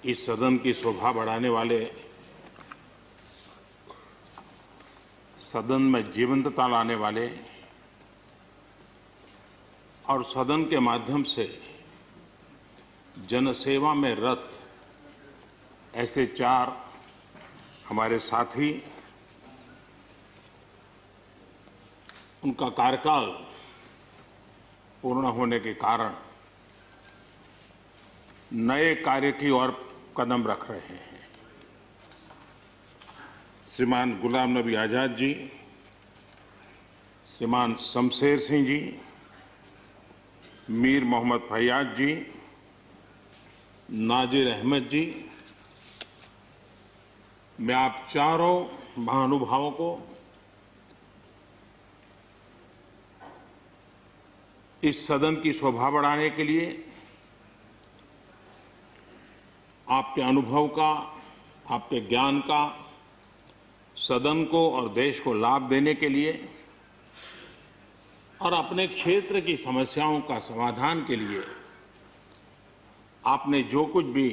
इस सदन की शोभा बढ़ाने वाले, सदन में जीवंतता लाने वाले और सदन के माध्यम से जनसेवा में रत ऐसे 4 हमारे साथी, उनका कार्यकाल पूर्ण होने के कारण नए कार्य की ओर कदम रख रहे हैं। श्रीमान गुलाम नबी आजाद जी, श्रीमान शमशेर सिंह जी, मीर मोहम्मद फैयाज जी, नाजिर अहमद जी, मैं आप चारों महानुभावों को इस सदन की शोभा बढ़ाने के लिए, आपके अनुभव का, आपके ज्ञान का सदन को और देश को लाभ देने के लिए और अपने क्षेत्र की समस्याओं का समाधान के लिए आपने जो कुछ भी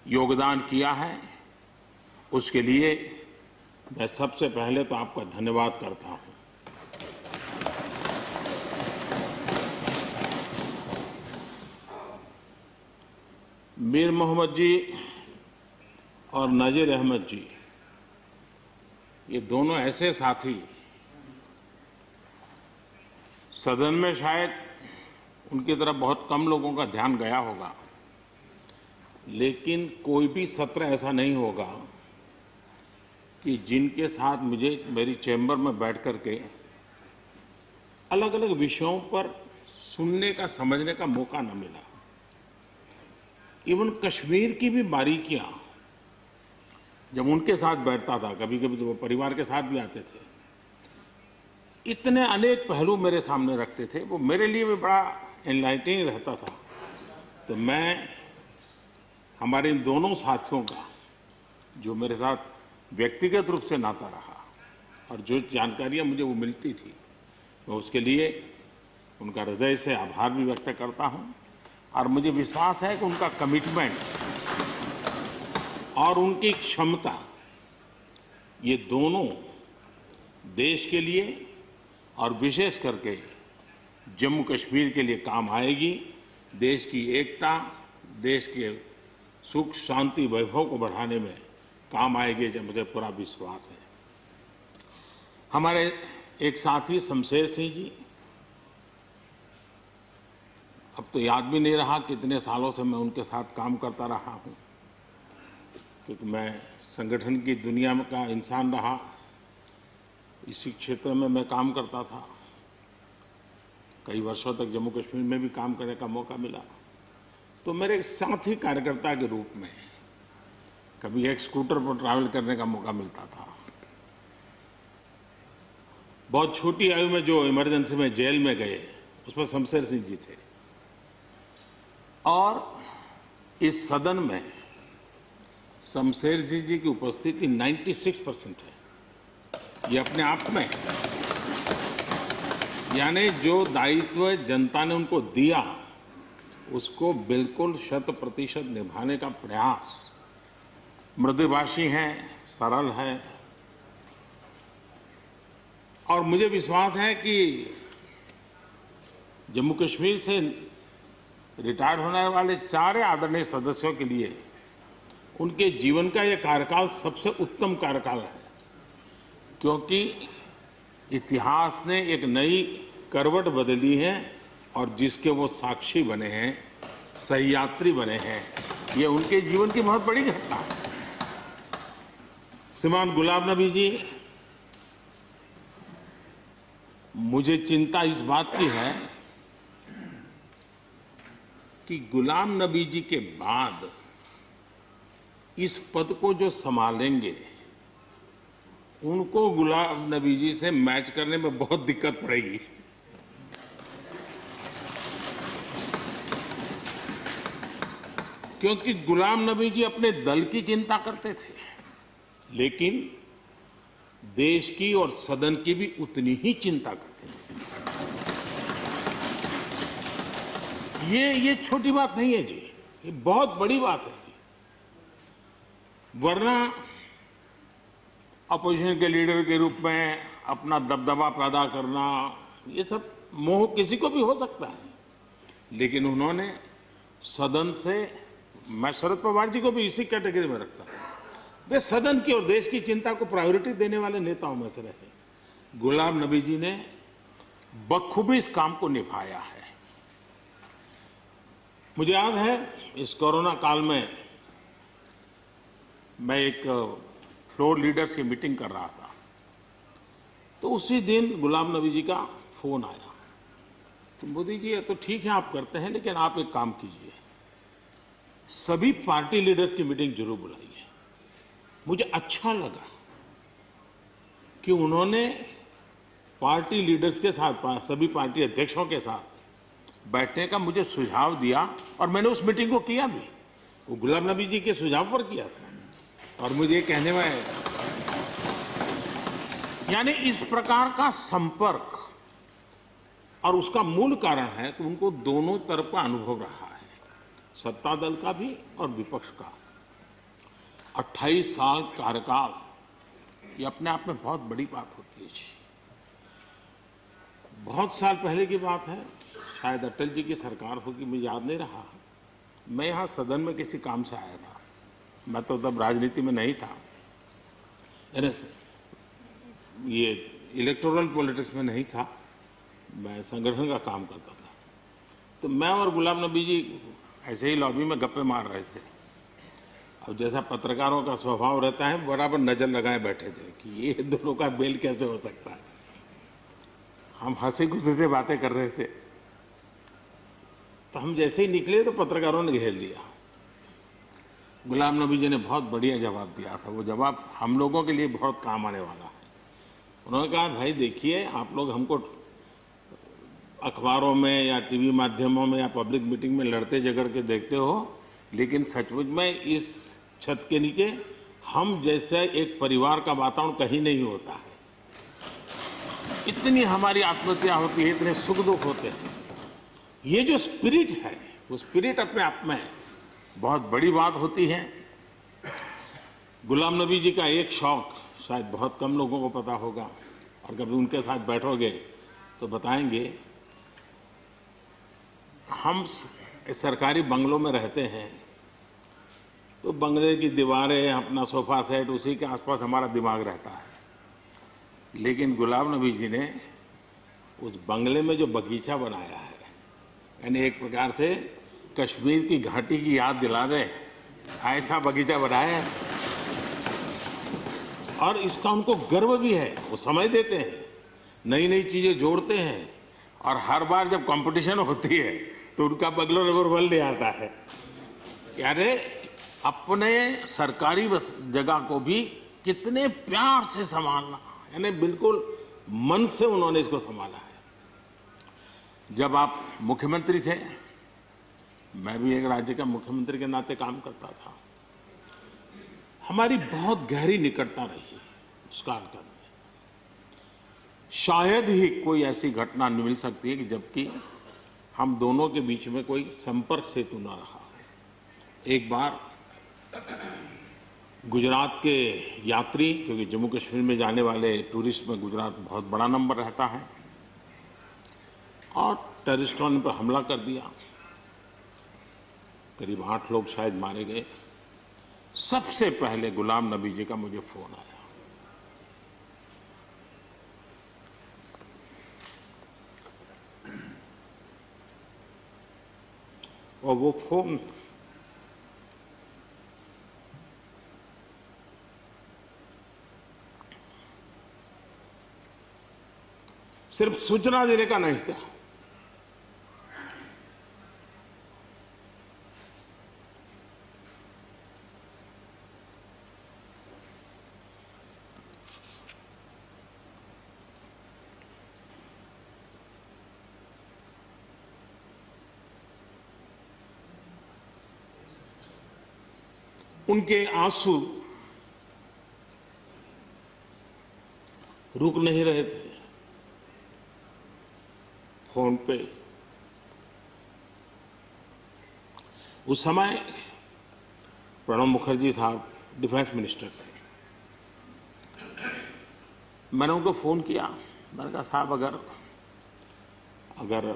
योगदान किया है, उसके लिए मैं सबसे पहले तो आपका धन्यवाद करता हूं। मीर मोहम्मद जी और नाजिर अहमद जी, ये दोनों ऐसे साथी, सदन में शायद उनकी तरफ बहुत कम लोगों का ध्यान गया होगा, लेकिन कोई भी सत्र ऐसा नहीं होगा कि जिनके साथ मुझे मेरी चैम्बर में बैठ करके अलग अलग विषयों पर सुनने का, समझने का मौका न मिला। इवन कश्मीर की भी बारीकियां जब उनके साथ बैठता था, कभी कभी तो वो परिवार के साथ भी आते थे, इतने अनेक पहलू मेरे सामने रखते थे, वो मेरे लिए भी बड़ा एनलाइटनिंग रहता था। तो मैं हमारे इन दोनों साथियों का, जो मेरे साथ व्यक्तिगत रूप से नाता रहा और जो जानकारियां मुझे वो मिलती थी, मैं उसके लिए उनका हृदय से आभार भी व्यक्त करता हूं। और मुझे विश्वास है कि उनका कमिटमेंट और उनकी क्षमता, ये दोनों देश के लिए और विशेष करके जम्मू कश्मीर के लिए काम आएगी। देश की एकता, देश के सुख, शांति, वैभव को बढ़ाने में काम आएगी, जब मुझे पूरा विश्वास है। हमारे एक साथी शमशेर सिंह जी, अब तो याद भी नहीं रहा कितने सालों से मैं उनके साथ काम करता रहा हूं, क्योंकि मैं संगठन की दुनिया में का इंसान रहा, इसी क्षेत्र में मैं काम करता था। कई वर्षों तक जम्मू कश्मीर में भी काम करने का मौका मिला। तो मेरे साथी कार्यकर्ता के रूप में कभी एक स्कूटर पर ट्रैवल करने का मौका मिलता था। बहुत छोटी आयु में जो इमरजेंसी में जेल में गए, उसमें शमशेर सिंह जी थे। और इस सदन में शमशेर सिंह जी की उपस्थिति 96% है। ये अपने आप में, यानी जो दायित्व जनता ने उनको दिया, उसको बिल्कुल 100% निभाने का प्रयास। मृदुभाषी हैं, सरल है, और मुझे विश्वास है कि जम्मू कश्मीर से रिटायर्ड होने वाले 4 आदरणीय सदस्यों के लिए उनके जीवन का यह कार्यकाल सबसे उत्तम कार्यकाल है, क्योंकि इतिहास ने एक नई करवट बदली है और जिसके वो साक्षी बने हैं, सहयात्री बने हैं। ये उनके जीवन की बहुत बड़ी घटना है। श्रीमान गुलाम नबी जी, मुझे चिंता इस बात की है कि गुलाम नबी जी के बाद इस पद को जो संभालेंगे, उनको गुलाम नबी जी से मैच करने में बहुत दिक्कत पड़ेगी। क्योंकि गुलाम नबी जी अपने दल की चिंता करते थे, लेकिन देश की और सदन की भी उतनी ही चिंता करते थे। ये छोटी बात नहीं है जी, ये बहुत बड़ी बात है। वरना अपोजिशन के लीडर के रूप में अपना दबदबा पैदा करना, ये सब मोह किसी को भी हो सकता है, लेकिन उन्होंने सदन से, मैं शरद पवार जी को भी इसी कैटेगरी में रखता हूं, वे सदन की और देश की चिंता को प्रायोरिटी देने वाले नेताओं में से रहे। गुलाम नबी जी ने बखूबी इस काम को निभाया है। मुझे याद है इस कोरोना काल में मैं एक फ्लोर लीडर्स की मीटिंग कर रहा था, तो उसी दिन गुलाम नबी जी का फोन आया। तो मोदी जी, तो ठीक है आप करते हैं, लेकिन आप एक काम कीजिए, सभी पार्टी लीडर्स की मीटिंग जरूर बुलाइए। मुझे अच्छा लगा कि उन्होंने पार्टी लीडर्स के साथ, सभी पार्टी अध्यक्षों के साथ बैठने का मुझे सुझाव दिया, और मैंने उस मीटिंग को किया भी। वो गुलाम नबी जी के सुझाव पर किया था, और मुझे कहने में, यानी इस प्रकार का संपर्क, और उसका मूल कारण है कि उनको दोनों तरफ का अनुभव रहा है, सत्ता दल का भी और विपक्ष का। 28 साल कार्यकाल, ये अपने आप में बहुत बड़ी बात होती है जी। बहुत साल पहले की बात है, शायद अटल जी की सरकार होगी, मुझे याद नहीं रहा। मैं यहाँ सदन में किसी काम से आया था, मैं तो तब राजनीति में नहीं था, यानी ये इलेक्टोरल पॉलिटिक्स में नहीं था, मैं संगठन का काम करता था। तो मैं और गुलाम नबी जी ऐसे ही लॉबी में गप्पे मार रहे थे। अब जैसा पत्रकारों का स्वभाव रहता है, बराबर नजर लगाए बैठे थे कि ये दोनों का मेल कैसे हो सकता है। हम हंसी खुशी से बातें कर रहे थे, तो हम जैसे ही निकले तो पत्रकारों ने घेर लिया। गुलाम नबी जी ने बहुत बढ़िया जवाब दिया था। वो जवाब हम लोगों के लिए बहुत काम आने वाला है। उन्होंने कहा, भाई देखिए, आप लोग हमको अखबारों में या टीवी माध्यमों में या पब्लिक मीटिंग में लड़ते झगड़ के देखते हो, लेकिन सचमुच में इस छत के नीचे हम जैसे एक परिवार का वातावरण कहीं नहीं होता है। इतनी हमारी आत्महत्या होती है, इतने सुख दुख होते हैं। ये जो स्पिरिट है, वो स्पिरिट अपने आप में बहुत बड़ी बात होती है। गुलाम नबी जी का एक शौक शायद बहुत कम लोगों को पता होगा, और कभी उनके साथ बैठोगे तो बताएंगे। हम सरकारी बंगलों में रहते हैं, तो बंगले की दीवारें, अपना सोफा सेट, उसी के आसपास हमारा दिमाग रहता है। लेकिन गुलाम नबी जी ने उस बंगले में जो बगीचा बनाया है, यानी एक प्रकार से कश्मीर की घाटी की याद दिला दे, ऐसा बगीचा बनाया है। और इसका उनको गर्व भी है। वो समय देते हैं, नई नई चीजें जोड़ते हैं, और हर बार जब कंपटीशन होती है तो उनका बंगलो नंबर 1 ले आता है। यानी अपने सरकारी जगह को भी कितने प्यार से संभालना, यानी बिल्कुल मन से उन्होंने इसको संभाला है। जब आप मुख्यमंत्री थे, मैं भी एक राज्य का मुख्यमंत्री के नाते काम करता था, हमारी बहुत गहरी निकटता रही उस कालखंड में। शायद ही कोई ऐसी घटना मिल सकती है कि जबकि हम दोनों के बीच में कोई संपर्क सेतु न रहा। एक बार गुजरात के यात्री, क्योंकि जम्मू कश्मीर में जाने वाले टूरिस्ट में गुजरात बहुत बड़ा नंबर रहता है, और टेररिस्टों ने पर हमला कर दिया। करीब 8 लोग शायद मारे गए। सबसे पहले गुलाम नबी जी का मुझे फोन आया। और वो फोन सिर्फ सूचना देने का नहीं था, उनके आंसू रुक नहीं रहे थे। फोन पे उस समय प्रणब मुखर्जी साहब डिफेंस मिनिस्टर थे। मैंने उनको फ़ोन किया, मैंने कहा साहब अगर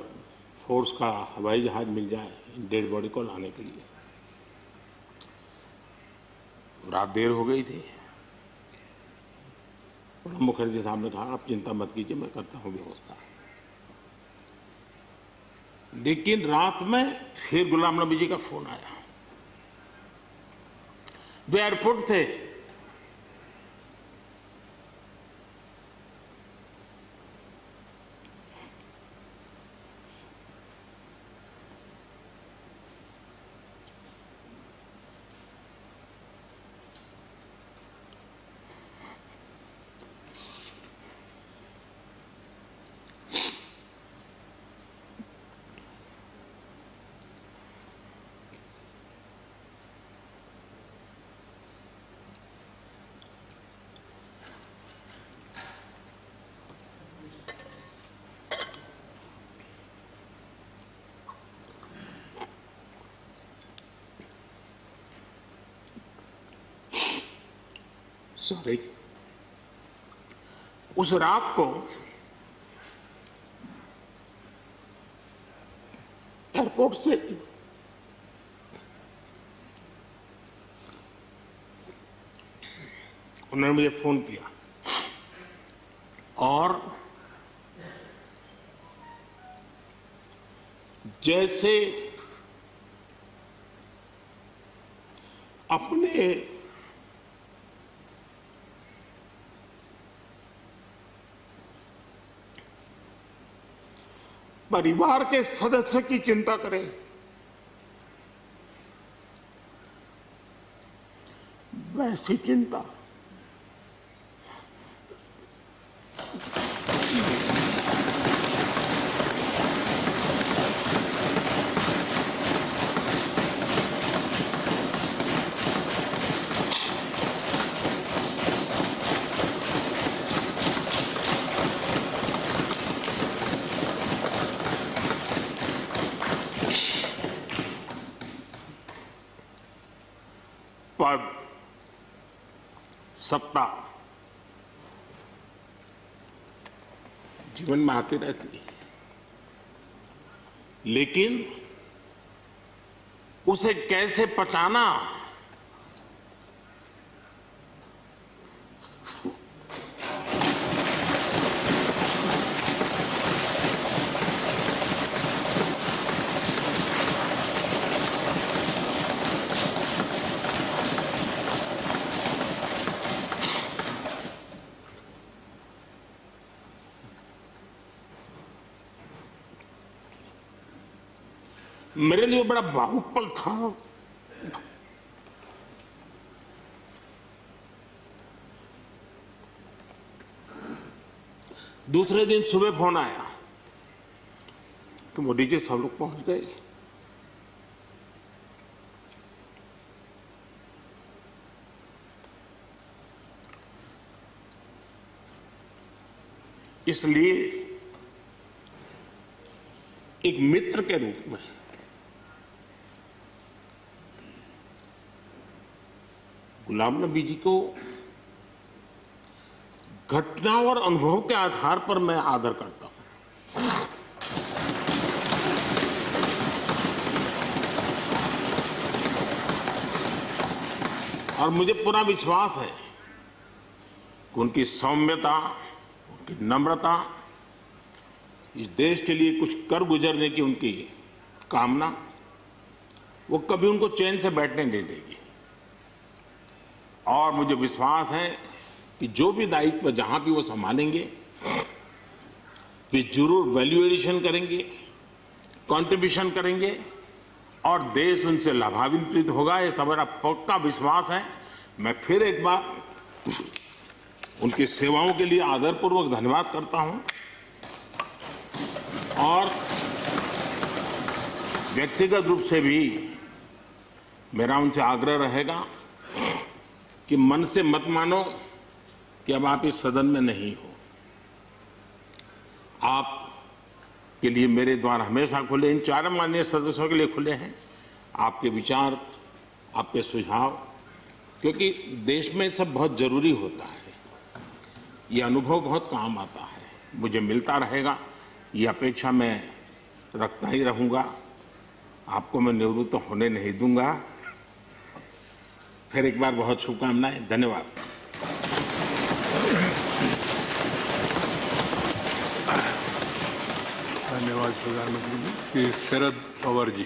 फोर्स का हवाई जहाज मिल जाए डेड बॉडी को लाने के लिए। रात देर हो गई थी। प्रणब मुखर्जी साहब ने कहा आप चिंता मत कीजिए, मैं करता हूं व्यवस्था। लेकिन रात में फिर गुलाम नबी जी का फोन आया। वे एयरपोर्ट थे। सॉरी, उस रात को एयरपोर्ट से उन्होंने मुझे फोन किया और जैसे अपने परिवार के सदस्य की चिंता करें, वैसी चिंता पद, सत्ता जीवन में आती रहती है, लेकिन उसे कैसे पचाना, मेरे लिए बड़ा भावुक पल था। दूसरे दिन सुबह फोन आया कि मोदी जी सब लोग पहुंच गए। इसलिए एक मित्र के रूप में गुलाम नबी जी को घटना और अनुभव के आधार पर मैं आदर करता हूं। और मुझे पूरा विश्वास है कि उनकी सौम्यता, उनकी नम्रता, इस देश के लिए कुछ कर गुजरने की उनकी कामना, वो कभी उनको चैन से बैठने नहीं देगी। और मुझे विश्वास है कि जो भी दायित्व जहां भी वो संभालेंगे, वे जरूर वैल्यू एडिशन करेंगे, कंट्रीब्यूशन करेंगे और देश उनसे लाभान्वित होगा। ये मेरा पक्का विश्वास है। मैं फिर एक बार उनकी सेवाओं के लिए आदरपूर्वक धन्यवाद करता हूं और व्यक्तिगत रूप से भी मेरा उनसे आग्रह रहेगा कि मन से मत मानो कि अब आप इस सदन में नहीं हो। आप के लिए मेरे द्वार हमेशा खुले, इन चारों माननीय सदस्यों के लिए खुले हैं। आपके विचार, आपके सुझाव क्योंकि देश में सब बहुत जरूरी होता है। ये अनुभव बहुत काम आता है, मुझे मिलता रहेगा, ये अपेक्षा मैं रखता ही रहूंगा। आपको मैं निवृत्त होने नहीं दूंगा। फिर एक बार बहुत शुभकामनाएं, धन्यवाद। धन्यवाद प्रधानमंत्री जी। श्री शरद पवार जी।